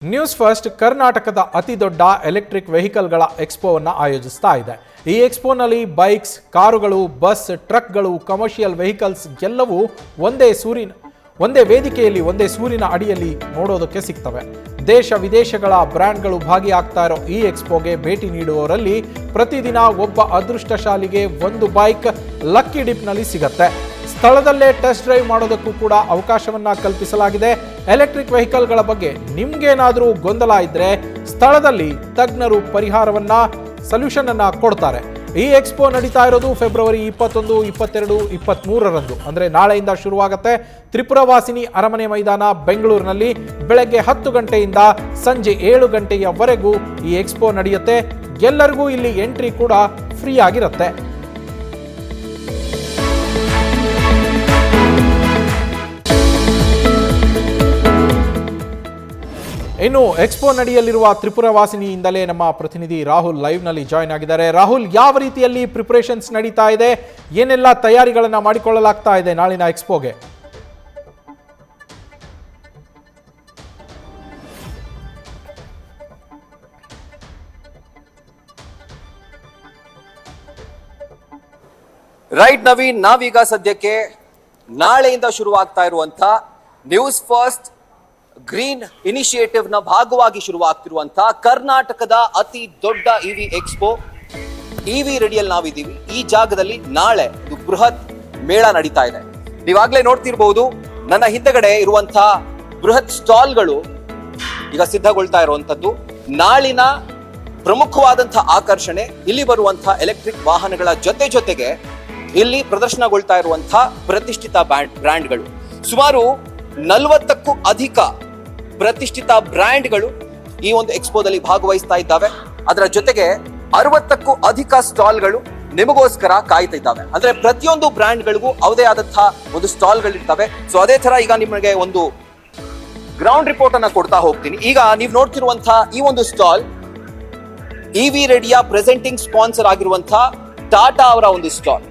News first ಕರ್ನಾಟಕದ ಅತಿ ದೊಡ್ಡ ಎಲೆಕ್ಟ್ರಿಕ್ ವೆಹಿಕಲ್ಗಳ ಎಕ್ಸ್ಪೋವನ್ನು ಆಯೋಜಿಸ್ತಾ ಇದೆ. ಈ ಎಕ್ಸ್ಪೋನಲ್ಲಿ ಬೈಕ್ಸ್, ಕಾರುಗಳು, ಬಸ್, ಟ್ರಕ್ಗಳು, ಕಮರ್ಷಿಯಲ್ ವೆಹಿಕಲ್ಸ್ ಎಲ್ಲವೂ ಒಂದೇ ವೇದಿಕೆಯಲ್ಲಿ ಒಂದೇ ಸೂರಿನ ಅಡಿಯಲ್ಲಿ ನೋಡೋದಕ್ಕೆ ಸಿಗ್ತವೆ. ದೇಶ ವಿದೇಶಗಳ ಬ್ರ್ಯಾಂಡ್ಗಳು ಭಾಗಿಯಾಗ್ತಾ ಇರೋ ಈ ಎಕ್ಸ್ಪೋಗೆ ಭೇಟಿ ನೀಡುವವರಲ್ಲಿ ಪ್ರತಿದಿನ ಒಬ್ಬ ಅದೃಷ್ಟಶಾಲಿಗೆ ಒಂದು ಬೈಕ್ ಲಕ್ಕಿ ಡಿಪ್ನಲ್ಲಿ ಸಿಗತ್ತೆ. ಸ್ಥಳದಲ್ಲೇ ಟೆಸ್ಟ್ ಡ್ರೈವ್ ಮಾಡೋದಕ್ಕೂ ಕೂಡ ಅವಕಾಶವನ್ನ ಕಲ್ಪಿಸಲಾಗಿದೆ. ಎಲೆಕ್ಟ್ರಿಕ್ ವೆಹಿಕಲ್ಗಳ ಬಗ್ಗೆ ನಿಮ್ಗೇನಾದರೂ ಗೊಂದಲ ಇದ್ರೆ ಸ್ಥಳದಲ್ಲಿ ತಜ್ಞರು ಸೊಲ್ಯೂಷನ್ ಅನ್ನ ಕೊಡ್ತಾರೆ. ಈ ಎಕ್ಸ್ಪೋ ನಡೀತಾ ಇರೋದು ಫೆಬ್ರವರಿ 21, 22, 23ರಂದು, ಅಂದ್ರೆ ನಾಳೆಯಿಂದ ಶುರುವಾಗುತ್ತೆ. ತ್ರಿಪುರವಾಸಿನಿ ಅರಮನೆ ಮೈದಾನ ಬೆಂಗಳೂರಿನಲ್ಲಿ ಬೆಳಗ್ಗೆ 10 ಗಂಟೆಯಿಂದ ಸಂಜೆ 7 ಗಂಟೆಯವರೆಗೂ ಈ ಎಕ್ಸ್ಪೋ ನಡೆಯುತ್ತೆ. ಎಲ್ಲರಿಗೂ ಇಲ್ಲಿ ಎಂಟ್ರಿ ಕೂಡ ಫ್ರೀ ಆಗಿರುತ್ತೆ. ಇನ್ನು ಎಕ್ಸ್ಪೋ ನಡೆಯಲಿರುವ ತ್ರಿಪುರವಾಸಿನಿಯಿಂದಲೇ ನಮ್ಮ ಪ್ರತಿನಿಧಿ ರಾಹುಲ್ ಲೈವ್ ನಲ್ಲಿ ಜಾಯ್ನ್ ಆಗಿದ್ದಾರೆ. ರಾಹುಲ್, ಯಾವ ರೀತಿಯಲ್ಲಿ ಪ್ರಿಪರೇಷನ್ಸ್ ನಡೀತಾ ಇದೆ, ಏನೆಲ್ಲ ತಯಾರಿಗಳನ್ನ ಮಾಡಿಕೊಳ್ಳಲಾಗ್ತಾ ಇದೆ ನಾಳಿನ ಎಕ್ಸ್ಪೋಗೆ? ರೈಟ್ ನವೀನ್, ನಾವೀಗ ಸದ್ಯಕ್ಕೆ ನಾಳೆಯಿಂದ ಶುರುವಾಗ್ತಾ ಇರುವಂತ ನ್ಯೂಸ್ ಫಸ್ಟ್ ಗ್ರೀನ್ ಇನಿಷಿಯೇಟಿವ್ ನ ಭಾಗವಾಗಿ ಶುರುವಾಗ್ತಿರುವಂತಹ ಕರ್ನಾಟಕದ ಅತಿ ದೊಡ್ಡ ಇವಿ ಎಕ್ಸ್ಪೋ ಇವಿ ರೆಡಿಯಲ್ಲಿ ನಾವಿದ್ದೀವಿ. ಈ ಜಾಗದಲ್ಲಿ ನಾಳೆ ಇದು ಬೃಹತ್ ಮೇಳ ನಡೀತಾ ಇದೆ. ನೀವಾಗ್ಲೇ ನೋಡ್ತಿರ್ಬಹುದು, ನನ್ನ ಹಿಂದಗಡೆ ಇರುವಂತಹ ಬೃಹತ್ ಸ್ಟಾಲ್ಗಳು ಈಗ ಸಿದ್ಧಗೊಳ್ತಾ ಇರುವಂತದ್ದು. ನಾಳಿನ ಪ್ರಮುಖವಾದಂತಹ ಆಕರ್ಷಣೆ ಇಲ್ಲಿ ಬರುವಂತಹ ಎಲೆಕ್ಟ್ರಿಕ್ ವಾಹನಗಳ ಜೊತೆಗೆ ಇಲ್ಲಿ ಪ್ರದರ್ಶನಗೊಳ್ತಾ ಇರುವಂತಹ ಪ್ರತಿಷ್ಠಿತ ಬ್ರ್ಯಾಂಡ್ಗಳು. ಸುಮಾರು 40ಕ್ಕೂ ಅಧಿಕ ಪ್ರತಿಷ್ಠಿತ ಬ್ರ್ಯಾಂಡ್ಗಳು ಈ ಒಂದು ಎಕ್ಸ್ಪೋದಲ್ಲಿ ಭಾಗವಹಿಸ್ತಾ ಇದ್ದಾವೆ. ಅದರ ಜೊತೆಗೆ 60ಕ್ಕೂ ಅಧಿಕ ಸ್ಟಾಲ್ಗಳು ನಿಮಗೋಸ್ಕರ ಕಾಯ್ತಾ ಇದ್ದಾವೆ. ಅಂದ್ರೆ ಪ್ರತಿಯೊಂದು ಬ್ರ್ಯಾಂಡ್ಗಳಿಗೂ ಅವದೇ ಆದಂತಹ ಒಂದು ಸ್ಟಾಲ್ಗಳಿರ್ತವೆ. ಸೊ ಅದೇ ತರ ಈಗ ನಿಮಗೆ ಒಂದು ಗ್ರೌಂಡ್ ರಿಪೋರ್ಟ್ ಅನ್ನ ಕೊಡ್ತಾ ಹೋಗ್ತೀನಿ. ಈಗ ನೀವು ನೋಡ್ತಿರುವಂತಹ ಈ ಒಂದು ಸ್ಟಾಲ್ ಇವಿ ರೆಡಿಯ ಪ್ರೆಸೆಂಟಿಂಗ್ ಸ್ಪಾನ್ಸರ್ ಆಗಿರುವಂತಹ ಟಾಟಾ ಅವರ ಒಂದು ಸ್ಟಾಲ್.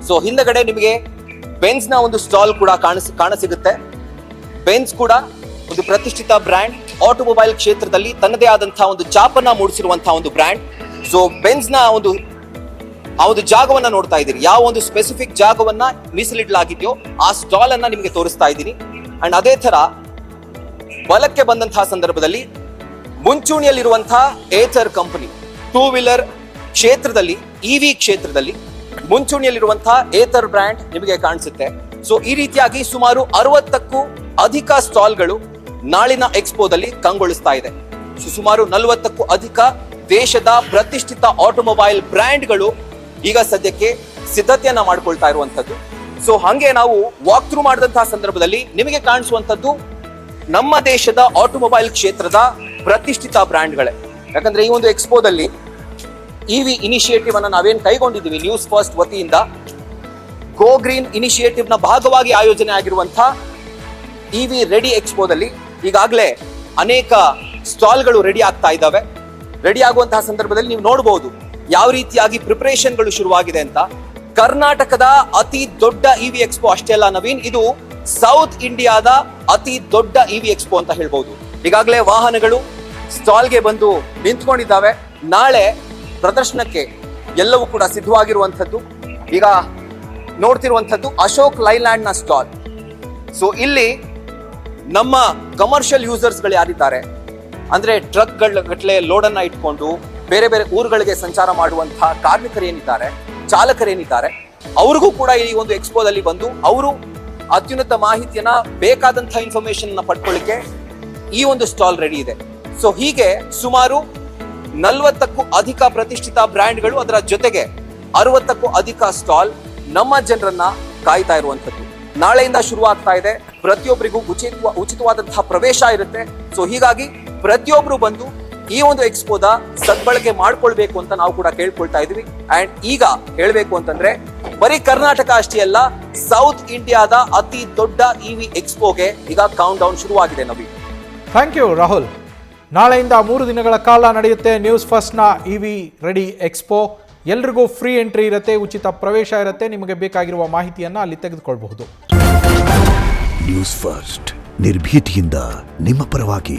ಸೊ ಹಿಂದಗಡೆ ನಿಮಗೆ ಬೆನ್ಸ್ ನ ಒಂದು ಸ್ಟಾಲ್ ಕೂಡ ಕಾಣಸಿಗುತ್ತೆ. ಬೆನ್ಸ್ ಕೂಡ ಒಂದು ಪ್ರತಿಷ್ಠಿತ ಬ್ರ್ಯಾಂಡ್, ಆಟೋಮೊಬೈಲ್ ಕ್ಷೇತ್ರದಲ್ಲಿ ತನ್ನದೇ ಆದಂತಹ ಒಂದು ಛಾಪನ್ನ ಮೂಡಿಸಿರುವಂತಹ ಒಂದು ಬ್ರ್ಯಾಂಡ್. ಸೊ ಬೆನ್ಸ್ ನ ಆ ಒಂದು ಜಾಗವನ್ನ ನೋಡ್ತಾ ಇದ್ದೀರಿ. ಯಾವ ಒಂದು ಸ್ಪೆಸಿಫಿಕ್ ಜಾಗವನ್ನ ಮೀಸಲಿಡಲಾಗಿದೆಯೋ ಆ ಸ್ಟಾಲ್ ಅನ್ನ ನಿಮಗೆ ತೋರಿಸ್ತಾ ಇದ್ದೀನಿ. ಅಂಡ್ ಅದೇ ತರ ಬಲಕ್ಕೆ ಬಂದಂತಹ ಸಂದರ್ಭದಲ್ಲಿ ಮುಂಚೂಣಿಯಲ್ಲಿರುವಂತಹ ಏಥರ್ ಕಂಪನಿ, 2 ವೀಲರ್ ಕ್ಷೇತ್ರದಲ್ಲಿ, ಇವಿ ಕ್ಷೇತ್ರದಲ್ಲಿ ಮುಂಚೂಣಿಯಲ್ಲಿರುವಂತಹ ಏಥರ್ ಬ್ರ್ಯಾಂಡ್ ನಿಮಗೆ ಕಾಣಿಸುತ್ತೆ. ಸೊ ಈ ರೀತಿಯಾಗಿ ಸುಮಾರು 60ಕ್ಕೂ ಅಧಿಕ ಸ್ಟಾಲ್ಗಳು ನಾಳಿನ ಎಕ್ಸ್ಪೋದಲ್ಲಿ ಕಂಗೊಳಿಸ್ತಾ ಇದೆ. ಸುಮಾರು 40ಕ್ಕೂ ಅಧಿಕ ದೇಶದ ಪ್ರತಿಷ್ಠಿತ ಆಟೋಮೊಬೈಲ್ ಬ್ರ್ಯಾಂಡ್ಗಳು ಈಗ ಸದ್ಯಕ್ಕೆ ಸಿದ್ಧತೆಯನ್ನ ಮಾಡ್ಕೊಳ್ತಾ ಇರುವಂತದ್ದು. ಸೊ ಹಂಗೆ ನಾವು ವಾಕ್ ಥ್ರೂ ಮಾಡಿದಂತಹ ಸಂದರ್ಭದಲ್ಲಿ ನಿಮಗೆ ಕಾಣಿಸುವಂತದ್ದು ನಮ್ಮ ದೇಶದ ಆಟೋಮೊಬೈಲ್ ಕ್ಷೇತ್ರದ ಪ್ರತಿಷ್ಠಿತ ಬ್ರ್ಯಾಂಡ್ಗಳೇ. ಯಾಕಂದ್ರೆ ಈ ಒಂದು ಎಕ್ಸ್ಪೋದಲ್ಲಿ ಇವಿ ಇನಿಷಿಯೇಟಿವ್ ಅನ್ನ ನಾವೇನ್ ಕೈಗೊಂಡಿದ್ದೀವಿ ನ್ಯೂಸ್ ಫಸ್ಟ್ ವತಿಯಿಂದ, ಗೋ ಗ್ರೀನ್ ಇನಿಷಿಯೇಟಿವ್ ನ ಭಾಗವಾಗಿ ಆಯೋಜನೆ ಆಗಿರುವಂತಹ ಇವಿ ರೆಡಿ ಎಕ್ಸ್ಪೋದಲ್ಲಿ ಈಗಾಗಲೇ ಅನೇಕ ಸ್ಟಾಲ್ಗಳು ರೆಡಿ ಆಗ್ತಾ ಇದ್ದಾವೆ. ರೆಡಿ ಆಗುವಂತಹ ಸಂದರ್ಭದಲ್ಲಿ ನೀವು ನೋಡಬಹುದು ಯಾವ ರೀತಿಯಾಗಿ ಪ್ರಿಪರೇಷನ್ಗಳು ಶುರುವಾಗಿದೆ ಅಂತ. ಕರ್ನಾಟಕದ ಅತಿ ದೊಡ್ಡ ಇವಿ ಎಕ್ಸ್ಪೋ ಅಷ್ಟೇ ಅಲ್ಲ ನವೀನ್, ಇದು ಸೌತ್ ಇಂಡಿಯಾದ ಅತಿ ದೊಡ್ಡ ಇವಿ ಎಕ್ಸ್ಪೋ ಅಂತ ಹೇಳ್ಬಹುದು. ಈಗಾಗಲೇ ವಾಹನಗಳು ಸ್ಟಾಲ್ಗೆ ಬಂದು ನಿಂತ್ಕೊಂಡಿದ್ದಾವೆ. ನಾಳೆ ಪ್ರದರ್ಶನಕ್ಕೆ ಎಲ್ಲವೂ ಕೂಡ ಸಿದ್ಧವಾಗಿರುವಂತದ್ದು. ಈಗ ನೋಡ್ತಿರುವಂತದ್ದು ಅಶೋಕ್ ಲೈಲ್ಯಾಂಡ್ ನ ಸ್ಟಾಲ್. ಸೊ ಇಲ್ಲಿ ನಮ್ಮ ಕಮರ್ಷಿಯಲ್ ಯೂಸರ್ಸ್ ಗಳು ಯಾರಿದ್ದಾರೆ, ಅಂದ್ರೆ ಟ್ರಕ್ ಗಟ್ಟಲೆ ಲೋಡ್ ಅನ್ನ ಇಟ್ಕೊಂಡು ಬೇರೆ ಬೇರೆ ಊರುಗಳಿಗೆ ಸಂಚಾರ ಮಾಡುವಂತಹ ಕಾರ್ಮಿಕರೇನಿದ್ದಾರೆ, ಚಾಲಕರೇನಿದ್ದಾರೆ, ಅವ್ರಿಗೂ ಕೂಡ ಈ ಒಂದು ಎಕ್ಸ್ಪೋದಲ್ಲಿ ಬಂದು ಅವರು ಅತ್ಯುನ್ನತ ಮಾಹಿತಿಯನ್ನ, ಬೇಕಾದಂತಹ ಇನ್ಫಾರ್ಮೇಶನ್ ಅನ್ನ ಪಡ್ಕೊಳ್ಳಿಕ್ಕೆ ಈ ಒಂದು ಸ್ಟಾಲ್ ರೆಡಿ ಇದೆ. ಸೊ ಹೀಗೆ ಸುಮಾರು 40ಕ್ಕೂ ಅಧಿಕ ಪ್ರತಿಷ್ಠಿತ ಬ್ರ್ಯಾಂಡ್ಗಳು, ಅದರ ಜೊತೆಗೆ 60ಕ್ಕೂ ಅಧಿಕ ಸ್ಟಾಲ್ ನಮ್ಮ ಜನರನ್ನ ಕಾಯ್ತಾ ಇರುವಂತದ್ದು. ನಾಳೆಯಿಂದ ಶುರುವಾಗ್ತಾ ಇದೆ. ಪ್ರತಿಯೊಬ್ಬರಿಗೂ ಉಚಿತವಾದಂತಹ ಪ್ರವೇಶ ಇರುತ್ತೆ. ಸೊ ಹೀಗಾಗಿ ಪ್ರತಿಯೊಬ್ರು ಬಂದು ಈ ಒಂದು ಎಕ್ಸ್ಪೋದ ಸದ್ಬಳಕೆ ಮಾಡ್ಕೊಳ್ಬೇಕು ಅಂತ ನಾವು ಕೂಡ ಕೇಳ್ಕೊಳ್ತಾ ಇದೀವಿ. ಅಂಡ್ ಈಗ ಹೇಳ್ಬೇಕು ಅಂತಂದ್ರೆ ಬರೀ ಕರ್ನಾಟಕ ಅಷ್ಟೇ ಅಲ್ಲ, ಸೌತ್ ಇಂಡಿಯಾದ ಅತಿ ದೊಡ್ಡ ಇವಿ ಎಕ್ಸ್ಪೋಗೆ ಈಗ ಕೌಂಟ್ ಡೌನ್ ಶುರುವಾಗಿದೆ. Naveen, thank you Rahul. ನಾಳೆಯಿಂದ 3 ದಿನಗಳ ಕಾಲ ನಡೆಯುತ್ತೆ ನ್ಯೂಸ್ ಫಸ್ಟ್ ನ ಇವಿ ರೆಡಿ ಎಕ್ಸ್ಪೋ. ಎಲ್ರಿಗೂ ಫ್ರೀ ಎಂಟ್ರಿ ಇರುತ್ತೆ, ಉಚಿತ ಪ್ರವೇಶ ಇರುತ್ತೆ. ನಿಮಗೆ ಬೇಕಾಗಿರುವ ಮಾಹಿತಿಯನ್ನು ಅಲ್ಲಿ ತೆಗೆದುಕೊಳ್ಳಬಹುದು. ನ್ಯೂಸ್ ಫಸ್ಟ್, ನಿರ್ಭೀತಿಯಿಂದ ನಿಮ್ಮ ಪರವಾಗಿ.